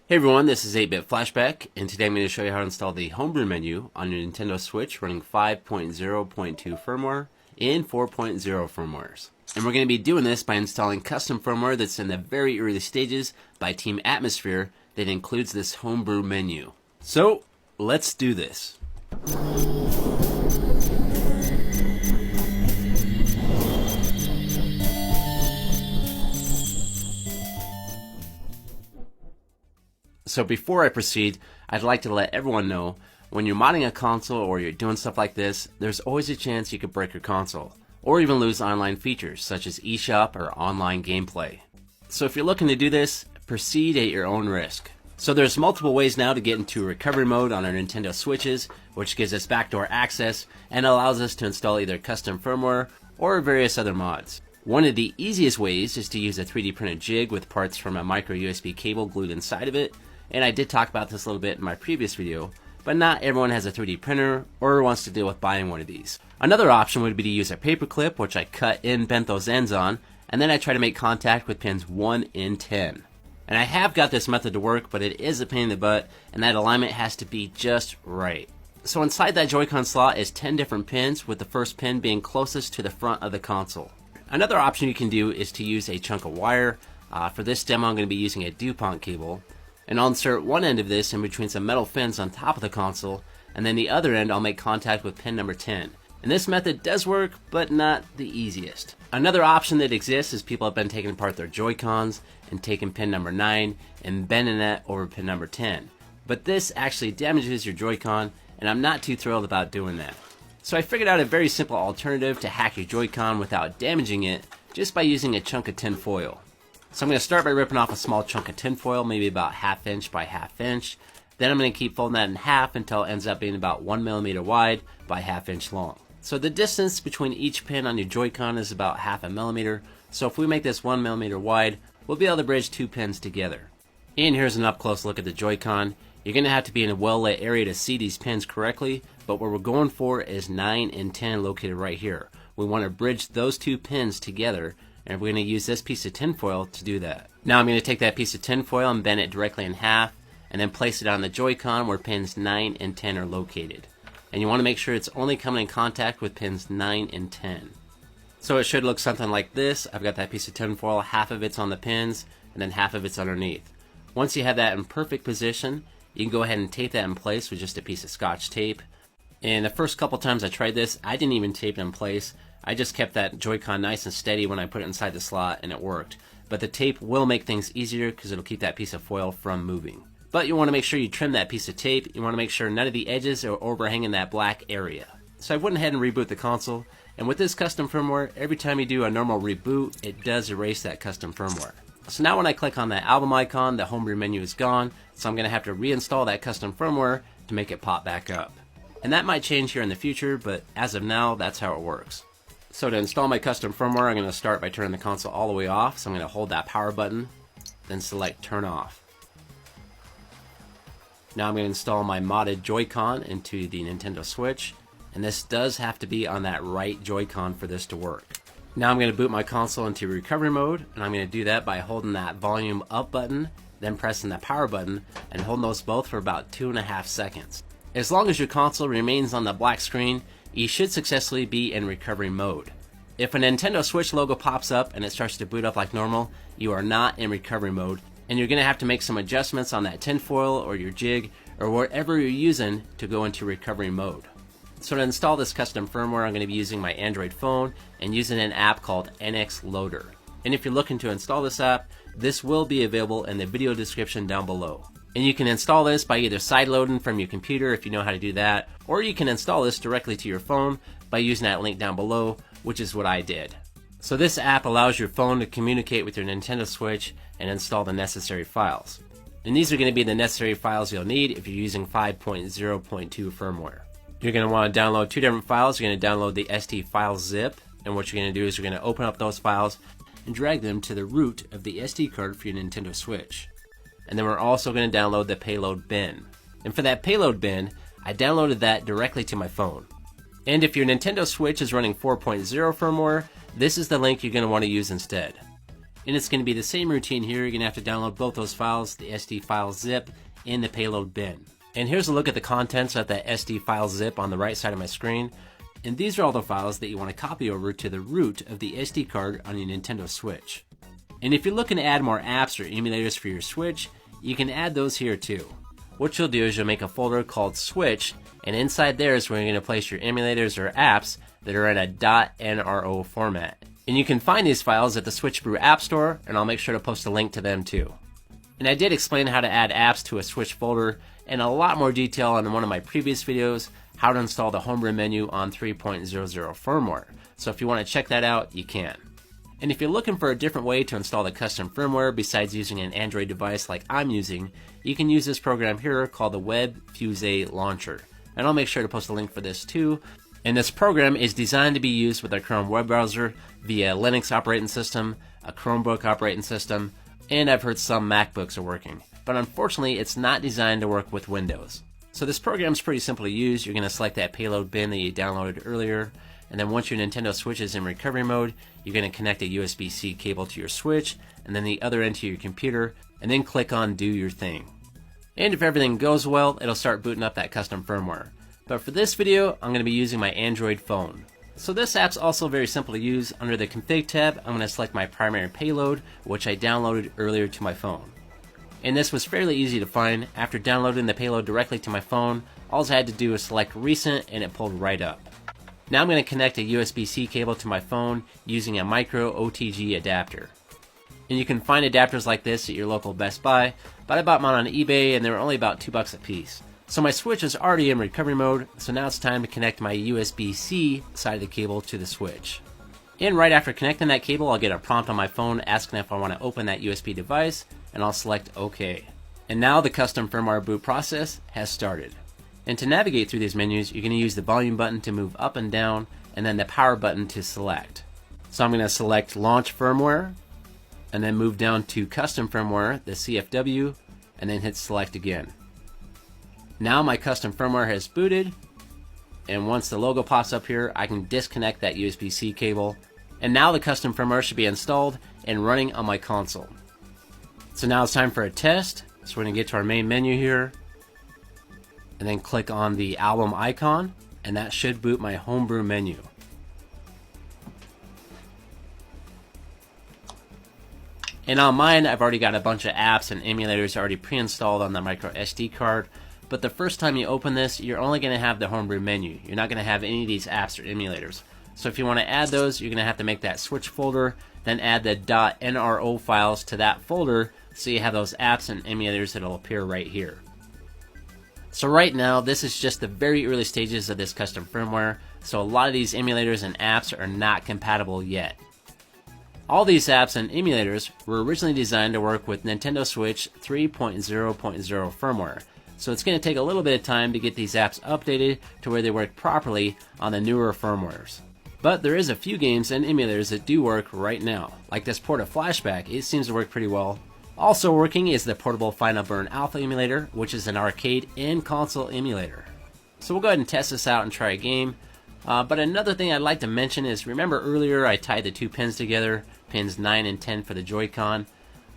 Hey everyone, this is 8-Bit Flashback, and today I'm going to show you how to install the HomeBrew menu on your Nintendo Switch running 5.0.2 firmware and 4.0 firmwares. And we're going to be doing this by installing custom firmware that's in the very early stages by Team Atmosphere that includes this HomeBrew menu. So, let's do this. So before I proceed, I'd like to let everyone know, when you're modding a console or you're doing stuff like this, there's always a chance you could break your console, or even lose online features such as eShop or online gameplay. So if you're looking to do this, proceed at your own risk. So there's multiple ways now to get into recovery mode on our Nintendo Switches, which gives us backdoor access and allows us to install either custom firmware or various other mods. One of the easiest ways is to use a 3D printed jig with parts from a micro USB cable glued inside of it. And I did talk about this a little bit in my previous video, but not everyone has a 3D printer or wants to deal with buying one of these. Another option would be to use a paper clip, which I cut and bent those ends on, and then I try to make contact with pins 1 and 10. And I have got this method to work, but it is a pain in the butt, and that alignment has to be just right. So inside that Joy-Con slot is 10 different pins, with the first pin being closest to the front of the console. Another option you can do is to use a chunk of wire. For this demo I'm going to be using a DuPont cable. And I'll insert one end of this in between some metal fins on top of the console, and then the other end I'll make contact with pin number 10. And this method does work, but not the easiest. Another option that exists is people have been taking apart their Joy-Cons and taking pin number 9 and bending that over pin number 10. But this actually damages your Joy-Con, and I'm not too thrilled about doing that. So I figured out a very simple alternative to hack your Joy-Con without damaging it, just by using a chunk of tin foil. So I'm going to start by ripping off a small chunk of tin foil, maybe about 1/2 inch by 1/2 inch. Then I'm going to keep folding that in half until it ends up being about 1 millimeter wide by 1/2 inch long. So the distance between each pin on your Joy-Con is about 1/2 millimeter. So if we make this 1 millimeter wide, we'll be able to bridge 2 pins together. And here's an up close look at the Joy-Con. You're going to have to be in a well lit area to see these pins correctly, but what we're going for is 9 and 10 located right here. We want to bridge those 2 pins together, and we're going to use this piece of tinfoil to do that. Now I'm going to take that piece of tinfoil and bend it directly in half, and then place it on the Joy-Con where pins 9 and 10 are located. And you want to make sure it's only coming in contact with pins 9 and 10. So it should look something like this. I've got that piece of tinfoil, half of it's on the pins, and then half of it's underneath. Once you have that in perfect position, you can go ahead and tape that in place with just a piece of Scotch tape. And the first couple times I tried this, I didn't even tape it in place. I just kept that Joy-Con nice and steady when I put it inside the slot, and it worked. But the tape will make things easier because it'll keep that piece of foil from moving. But you want to make sure you trim that piece of tape. You want to make sure none of the edges are overhanging that black area. So I went ahead and reboot the console, and with this custom firmware, every time you do a normal reboot, it does erase that custom firmware. So now when I click on that album icon, the HomeBrew menu is gone, so I'm going to have to reinstall that custom firmware to make it pop back up. And that might change here in the future, but as of now, that's how it works. So to install my custom firmware, I'm going to start by turning the console all the way off. So I'm going to hold that power button, then select turn off. Now I'm going to install my modded Joy-Con into the Nintendo Switch, and this does have to be on that right Joy-Con for this to work. Now I'm going to boot my console into recovery mode, and I'm going to do that by holding that volume up button, then pressing the power button, and holding those both for about 2.5 seconds. As long as your console remains on the black screen, you should successfully be in recovery mode. If a Nintendo Switch logo pops up and it starts to boot up like normal, you are not in recovery mode, and you're going to have to make some adjustments on that tinfoil or your jig or whatever you're using to go into recovery mode. So to install this custom firmware, I'm going to be using my Android phone and using an app called NX Loader. And if you're looking to install this app, this will be available in the video description down below. And you can install this by either sideloading from your computer if you know how to do that, or you can install this directly to your phone by using that link down below, which is what I did. So this app allows your phone to communicate with your Nintendo Switch and install the necessary files. And these are going to be the necessary files you'll need if you're using 5.0.2 firmware. You're going to want to download 2 different files. You're going to download the ST file zip, and what you're going to do is you're going to open up those files and drag them to the root of the SD card for your Nintendo Switch. And then we're also going to download the payload bin. And for that payload bin, I downloaded that directly to my phone. And if your Nintendo Switch is running 4.0 firmware, this is the link you're going to want to use instead. And it's going to be the same routine here. You're going to have to download both those files, the SD file zip and the payload bin. And here's a look at the contents of that SD file zip on the right side of my screen. And these are all the files that you want to copy over to the root of the SD card on your Nintendo Switch. And if you're looking to add more apps or emulators for your Switch, you can add those here too. What you'll do is you'll make a folder called Switch, and inside there is where you're going to place your emulators or apps that are in a .nro format. And you can find these files at the SwitchBrew App Store, and I'll make sure to post a link to them too. And I did explain how to add apps to a Switch folder in a lot more detail in one of my previous videos, how to install the HomeBrew menu on 3.00 firmware. So if you want to check that out, you can. And if you're looking for a different way to install the custom firmware besides using an Android device like I'm using, you can use this program here called the WebFuse Launcher. And I'll make sure to post a link for this too. And this program is designed to be used with a Chrome web browser via Linux operating system, a Chromebook operating system, and I've heard some MacBooks are working. But unfortunately, it's not designed to work with Windows. So this program is pretty simple to use. You're going to select that payload bin that you downloaded earlier, and then once your Nintendo Switch is in recovery mode, you're going to connect a USB-C cable to your Switch, and then the other end to your computer, and then click on Do Your Thing. And if everything goes well, it'll start booting up that custom firmware. But for this video, I'm going to be using my Android phone. So this app's also very simple to use. Under the Config tab, I'm going to select my primary payload, which I downloaded earlier to my phone. And this was fairly easy to find. After downloading the payload directly to my phone, all I had to do was select Recent and it pulled right up. Now I'm going to connect a USB-C cable to my phone using a micro OTG adapter. And you can find adapters like this at your local Best Buy, but I bought mine on eBay and they were only about $2 a piece. So my Switch is already in recovery mode, so now it's time to connect my USB-C side of the cable to the Switch. And right after connecting that cable, I'll get a prompt on my phone asking if I want to open that USB device, and I'll select OK. And now the custom firmware boot process has started. And to navigate through these menus, you're going to use the volume button to move up and down, and then the power button to select. So I'm going to select Launch Firmware, and then move down to Custom Firmware, the CFW, and then hit Select again. Now my custom firmware has booted, and once the logo pops up here, I can disconnect that USB-C cable, and now the custom firmware should be installed and running on my console. So now it's time for a test. So we're going to get to our main menu here, and then click on the album icon, and that should boot my HomeBrew menu. And on mine, I've already got a bunch of apps and emulators already pre-installed on the micro SD card. But the first time you open this, you're only going to have the HomeBrew menu. You're not going to have any of these apps or emulators. So if you want to add those, you're going to have to make that Switch folder, then add the .nro files to that folder so you have those apps and emulators that will appear right here. So right now, this is just the very early stages of this custom firmware, so a lot of these emulators and apps are not compatible yet. All these apps and emulators were originally designed to work with Nintendo Switch 3.0.0 firmware. So it's going to take a little bit of time to get these apps updated to where they work properly on the newer firmwares. But there is a few games and emulators that do work right now. Like this Porta Flashback, it seems to work pretty well. Also working is the portable Final Burn Alpha emulator, which is an arcade and console emulator. So we'll go ahead and test this out and try a game. But another thing I'd like to mention is, remember earlier I tied the two pins together, pins 9 and 10 for the Joy-Con.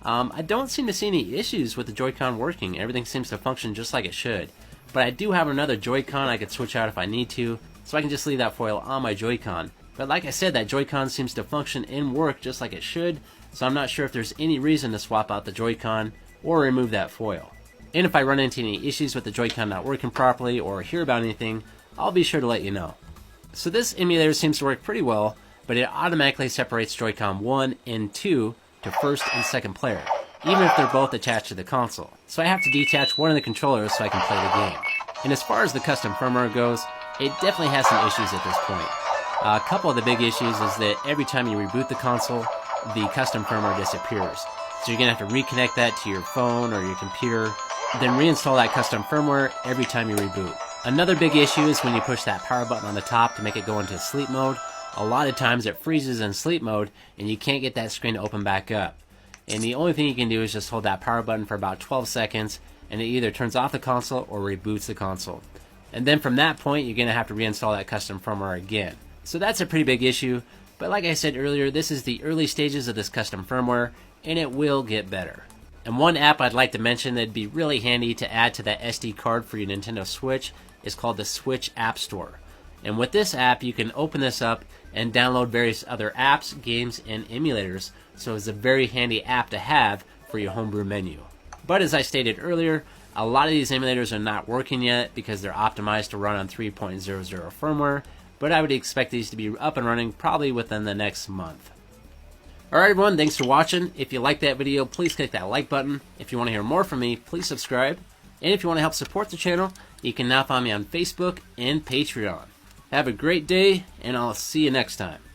I don't seem to see any issues with the Joy-Con working. Everything seems to function just like it should. But I do have another Joy-Con I could switch out if I need to, so I can just leave that foil on my Joy-Con. But like I said, that Joy-Con seems to function and work just like it should, so I'm not sure if there's any reason to swap out the Joy-Con or remove that foil. And if I run into any issues with the Joy-Con not working properly or hear about anything, I'll be sure to let you know. So this emulator seems to work pretty well, but it automatically separates Joy-Con 1 and 2 to first and second player, even if they're both attached to the console. So I have to detach one of the controllers so I can play the game. And as far as the custom firmware goes, it definitely has some issues at this point. A couple of the big issues is that every time you reboot the console, the custom firmware disappears. So you're going to have to reconnect that to your phone or your computer, then reinstall that custom firmware every time you reboot. Another big issue is when you push that power button on the top to make it go into sleep mode. A lot of times it freezes in sleep mode and you can't get that screen to open back up. And the only thing you can do is just hold that power button for about 12 seconds and it either turns off the console or reboots the console. And then from that point you're going to have to reinstall that custom firmware again. So that's a pretty big issue, But like I said earlier, this is the early stages of this custom firmware, and it will get better. And one app I'd like to mention that'd be really handy to add to that SD card for your Nintendo Switch is called the Switch App Store. And with this app, you can open this up and download various other apps, games, and emulators, so it's a very handy app to have for your homebrew menu. But as I stated earlier, a lot of these emulators are not working yet because they're optimized to run on 3.00 firmware, but I would expect these to be up and running probably within the next month. Alright everyone, thanks for watching. If you liked that video, please click that like button. If you want to hear more from me, please subscribe. And if you want to help support the channel, you can now find me on Facebook and Patreon. Have a great day, and I'll see you next time.